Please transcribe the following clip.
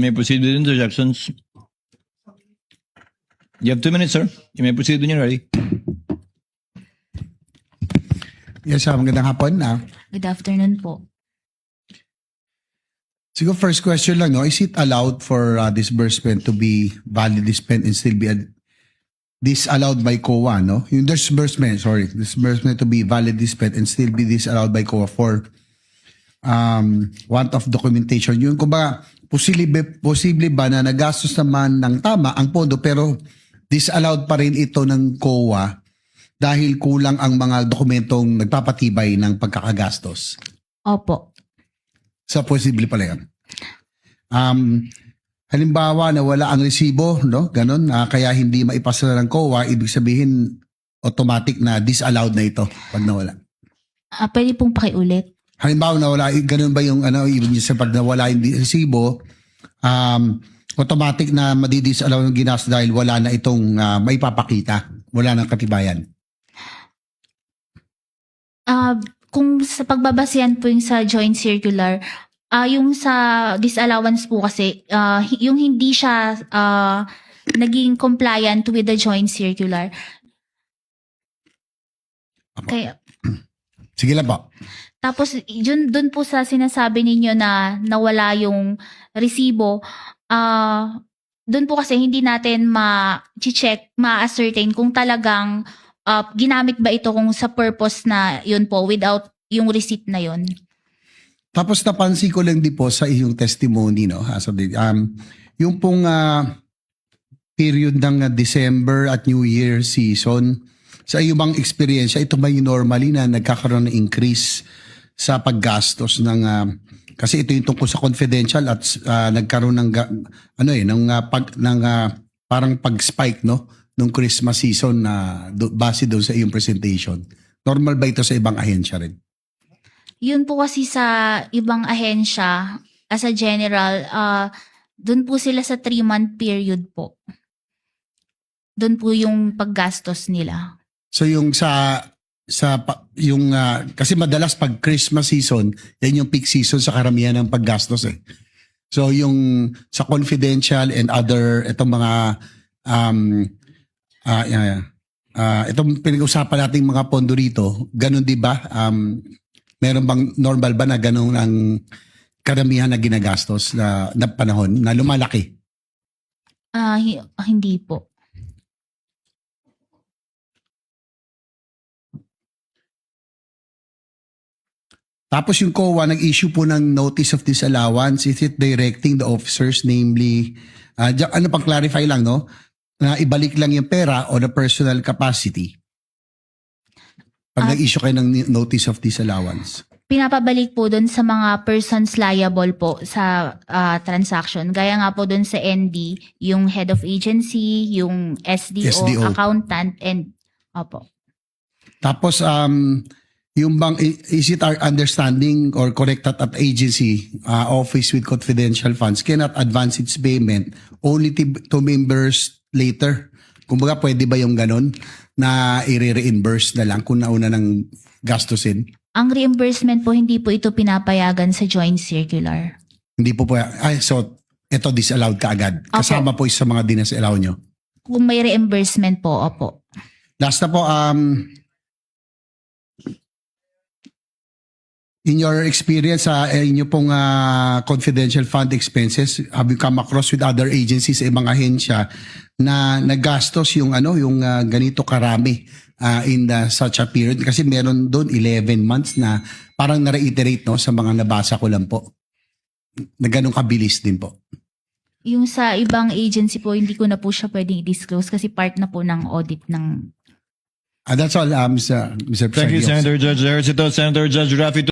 may proceed with interjections. You have 2 minutes, sir. You may proceed when you're ready. Yes, magandang hapon. Good afternoon po. Siguro first question lang, no? Is it allowed for disbursement to be validly spent and still be disallowed by COA, no? Yung disbursement to be validly spent and still be disallowed by COA for want of documentation. Yung kumbaga, posible ba na nagastos naman ng tama ang pondo pero disallowed pa rin ito ng COA dahil kulang ang mga dokumentong nagpapatibay ng pagkakagastos? Opo. So, posible pala yan. Halimbawa na wala ang resibo, no? Ganon, kaya hindi maipasa ng COA, ibig sabihin automatic na disallowed na ito pag nawala. Pwede pong pakiulit. Halimbawa na wala, ganun ba yung ibig sa pag nawala yung resibo, automatic na madidisallow ng ginastos dahil wala na itong maipapakita, wala nang katibayan. Kung sa pagbabasihan po yung sa joint circular, yung sa disallowance po kasi, yung hindi siya naging compliant with the joint circular. Kaya, Sige lang po. tapos dun po sa sinasabi ninyo na nawala yung resibo, dun po kasi hindi natin ma-check, ma-ascertain kung talagang ginamit ba ito kung sa purpose na yun po without yung receipt na yun. Tapos napansin ko lang din po sa iyong testimony, no? Yung pong period ng December at New Year season, sa iyong bang experience, ito ba yung normally na nagkakaroon ng increase sa paggastos ng kasi ito yung tungkol sa confidential at nagkaroon ng parang pag-spike, no, nung Christmas season na base doon sa iyong presentation. Normal ba ito sa ibang ahensya rin? Yun po kasi sa ibang ahensya, as a general, dun po sila sa 3-month period po. Dun po yung paggastos nila. So yung kasi madalas pag Christmas season, yan yung peak season sa karamihan ng paggastos eh. So yung sa confidential and other itong mga itong pinag-usapan nating mga pondo rito, ganun di ba? Meron bang normal ba na ganun ang karamihan na ginagastos na panahon na lumalaki? Hindi po. Tapos yung COA nag-issue po ng notice of disallowance. Is it directing the officers, namely, ano pang clarify lang, no? Na ibalik lang yung pera o the personal capacity? Pag nag-issue kayo ng notice of disallowance. Pinapabalik po dun sa mga persons liable po sa transaction. Gaya nga po dun sa ND, yung head of agency, yung SDO. Accountant, and opo. Tapos, yung bang, is it our understanding or correct that at agency, office with confidential funds cannot advance its payment only to members later? Kumbaga, pwede ba yung ganun na i-reimburse na lang kung nauna ng gastusin? Ang reimbursement po, hindi po ito pinapayagan sa joint circular. Hindi po po. So, ito disallowed ka agad. Kasama po sa mga dinasallow nyo. Kung may reimbursement po, opo. Last na po, in your experience sa inyo pong confidential fund expenses, have you come across with other agencies sa ibang ahensya na nagastos yung ganito karami in such a period? Kasi meron doon 11 months na parang na-reiterate, no, sa mga nabasa ko lang po. Na ganun kabilis din po. Yung sa ibang agency po, hindi ko na po siya pwedeng i-disclose kasi part na po ng audit ng... That's all, Mr. Thank you, Senator Judge Ejercito. Senator Judge Rafi